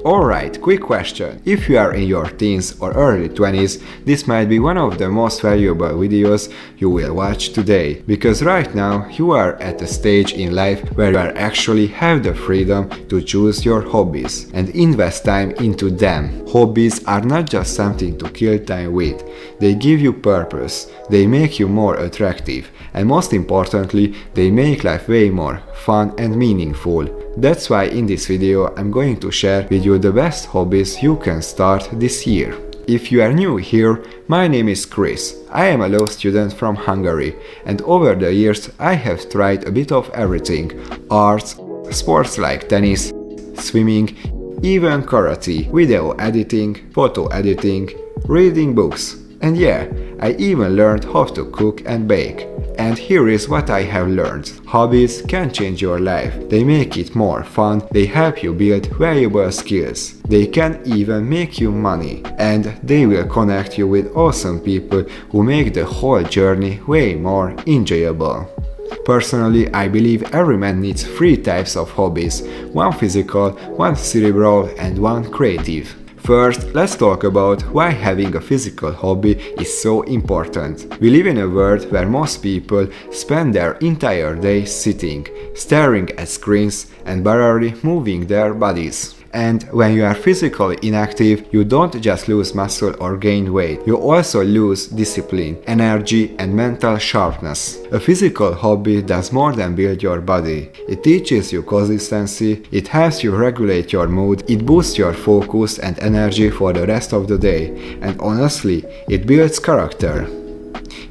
Alright, quick question. If you are in your teens or early 20s, this might be one of the most valuable videos you will watch today. Because right now, you are at a stage in life where you actually have the freedom to choose your hobbies and invest time into them. Hobbies are not just something to kill time with. They give you purpose, they make you more attractive, and most importantly, they make life way more fun and meaningful. That's why in this video I'm going to share with you the best hobbies you can start this year. If you are new here, my name is Chris. I am a law student from Hungary, and over the years I have tried a bit of everything: arts, sports like tennis, swimming, even karate, video editing, photo editing, reading books. And yeah, I even learned how to cook and bake. And here is what I have learned. Hobbies can change your life. They make it more fun, they help you build valuable skills. They can even make you money. And they will connect you with awesome people who make the whole journey way more enjoyable. Personally, I believe every man needs 3 types of hobbies: one physical, one cerebral, and one creative. First, let's talk about why having a physical hobby is so important. We live in a world where most people spend their entire day sitting, staring at screens, and barely moving their bodies. And when you are physically inactive, you don't just lose muscle or gain weight, you also lose discipline, energy, and mental sharpness. A physical hobby does more than build your body. It teaches you consistency, it helps you regulate your mood, it boosts your focus and energy for the rest of the day, and honestly, it builds character.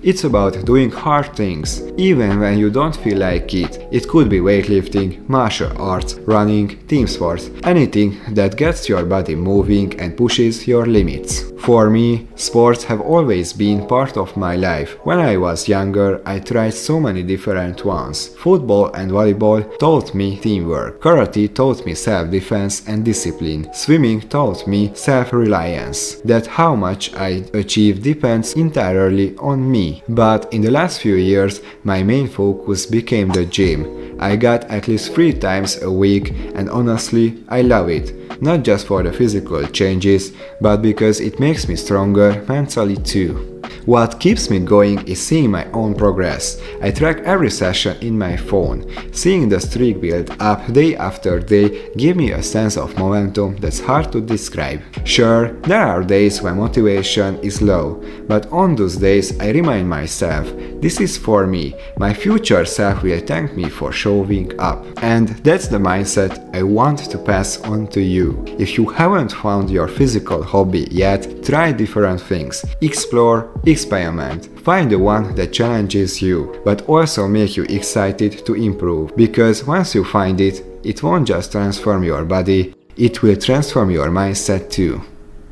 It's about doing hard things, even when you don't feel like it. It could be weightlifting, martial arts, running, team sports, anything that gets your body moving and pushes your limits. For me, sports have always been part of my life. When I was younger, I tried so many different ones. Football and volleyball taught me teamwork. Karate taught me self-defense and discipline. Swimming taught me self-reliance. That how much I achieve depends entirely on me. But in the last few years, my main focus became the gym. I got at least 3 times a week, and honestly, I love it. Not just for the physical changes, but because it makes me stronger mentally too. What keeps me going is seeing my own progress. I track every session in my phone. Seeing the streak build up day after day gives me a sense of momentum that's hard to describe. Sure, there are days when motivation is low, but on those days I remind myself, this is for me. My future self will thank me for showing up. And that's the mindset I want to pass on to you. If you haven't found your physical hobby yet, try different things. Explore, experiment. Find the one that challenges you, but also make you excited to improve. Because once you find it, it won't just transform your body, it will transform your mindset too.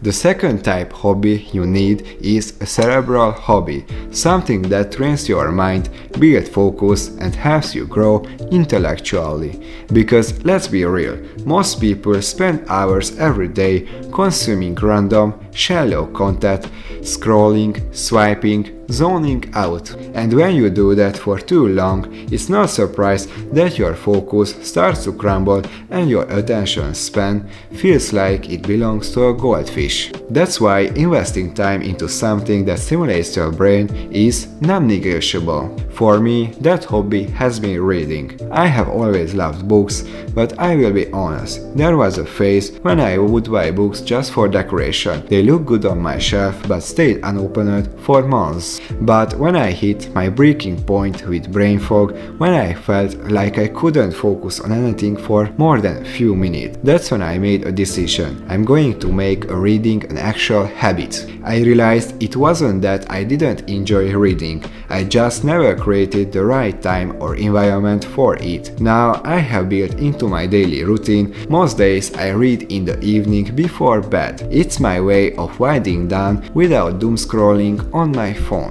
The second type hobby you need is a cerebral hobby, something that trains your mind, builds focus, and helps you grow intellectually. Because let's be real, most people spend hours every day consuming random, shallow content, scrolling, swiping, zoning out. And when you do that for too long, it's no surprise that your focus starts to crumble and your attention span feels like it belongs to a goldfish. That's why investing time into something that stimulates your brain is non-negotiable. For me, that hobby has been reading. I have always loved books, but I will be honest, there was a phase when I would buy books just for decoration. They looked good on my shelf but stayed unopened for months. But when I hit my breaking point with brain fog, when I felt like I couldn't focus on anything for more than a few minutes, that's when I made a decision. I'm going to make reading an actual habit. I realized it wasn't that I didn't enjoy reading, I just never created the right time or environment for it. Now I have built into my daily routine. Most days I read in the evening before bed. It's my way of winding down without doom scrolling on my phone.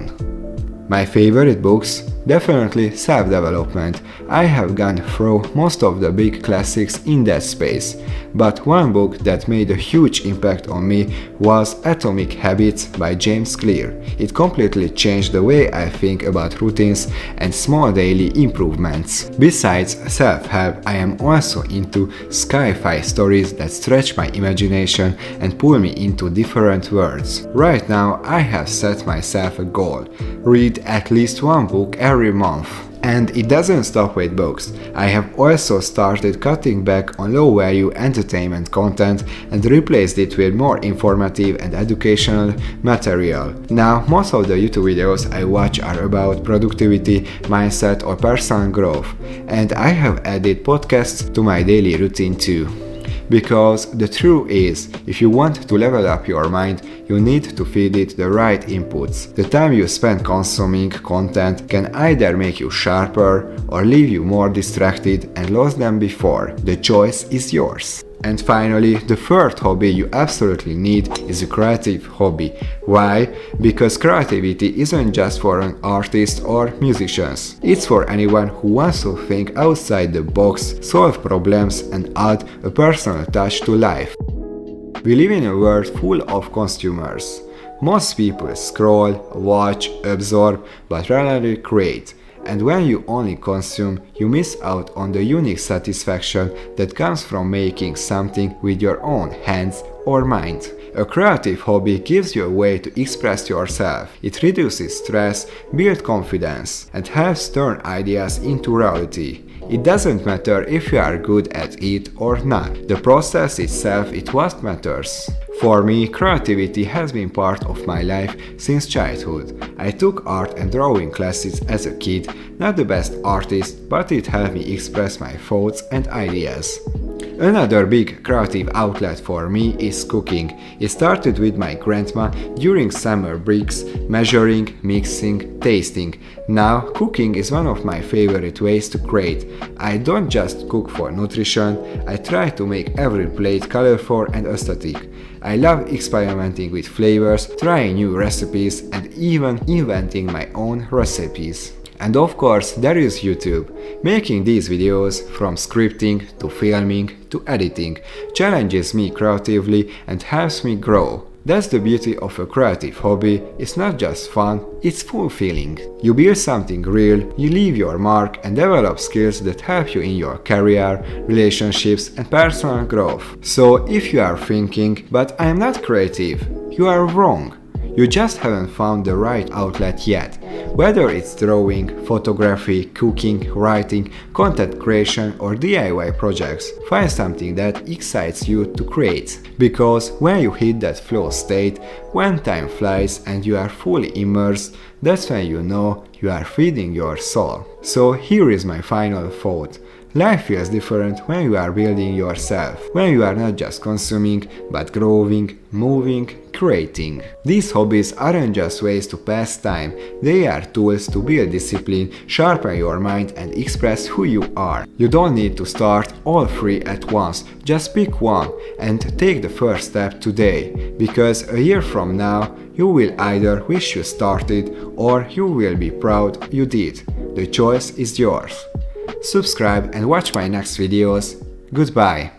My favorite books? Definitely self-development. I have gone through most of the big classics in that space, but one book that made a huge impact on me was Atomic Habits by James Clear. It completely changed the way I think about routines and small daily improvements. Besides self-help, I am also into sci-fi stories that stretch my imagination and pull me into different worlds. Right now, I have set myself a goal: read at least one book every month. And it doesn't stop with books. I have also started cutting back on low-value entertainment content and replaced it with more informative and educational material. Now, most of the YouTube videos I watch are about productivity, mindset or personal growth, and I have added podcasts to my daily routine too. Because the truth is, if you want to level up your mind, you need to feed it the right inputs. The time you spend consuming content can either make you sharper or leave you more distracted and lost than before. The choice is yours. And finally, the third hobby you absolutely need is a creative hobby. Why? Because creativity isn't just for an artist or musicians. It's for anyone who wants to think outside the box, solve problems and add a personal touch to life. We live in a world full of consumers. Most people scroll, watch, absorb, but rarely create. And when you only consume, you miss out on the unique satisfaction that comes from making something with your own hands or mind. A creative hobby gives you a way to express yourself. It reduces stress, builds confidence, and helps turn ideas into reality. It doesn't matter if you are good at it or not. The process itself is what matters. For me, creativity has been part of my life since childhood. I took art and drawing classes as a kid, not the best artist, but it helped me express my thoughts and ideas. Another big creative outlet for me is cooking. It started with my grandma during summer breaks, measuring, mixing, tasting. Now, cooking is one of my favorite ways to create. I don't just cook for nutrition, I try to make every plate colorful and aesthetic. I love experimenting with flavors, trying new recipes, and even inventing my own recipes. And of course, there is YouTube. Making these videos, from scripting to filming to editing, challenges me creatively and helps me grow. That's the beauty of a creative hobby. It's not just fun, it's fulfilling. You build something real, you leave your mark and develop skills that help you in your career, relationships and personal growth. So if you are thinking, but I am not creative, you are wrong. You just haven't found the right outlet yet. Whether it's drawing, photography, cooking, writing, content creation or DIY projects, find something that excites you to create. Because when you hit that flow state, when time flies and you are fully immersed, that's when you know you are feeding your soul. So here is my final thought. Life feels different when you are building yourself, when you are not just consuming, but growing, moving, creating. These hobbies aren't just ways to pass time, they are tools to build discipline, sharpen your mind and express who you are. You don't need to start all three at once, just pick one and take the first step today, because a year from now, you will either wish you started or you will be proud you did. The choice is yours. Subscribe and watch my next videos. Goodbye.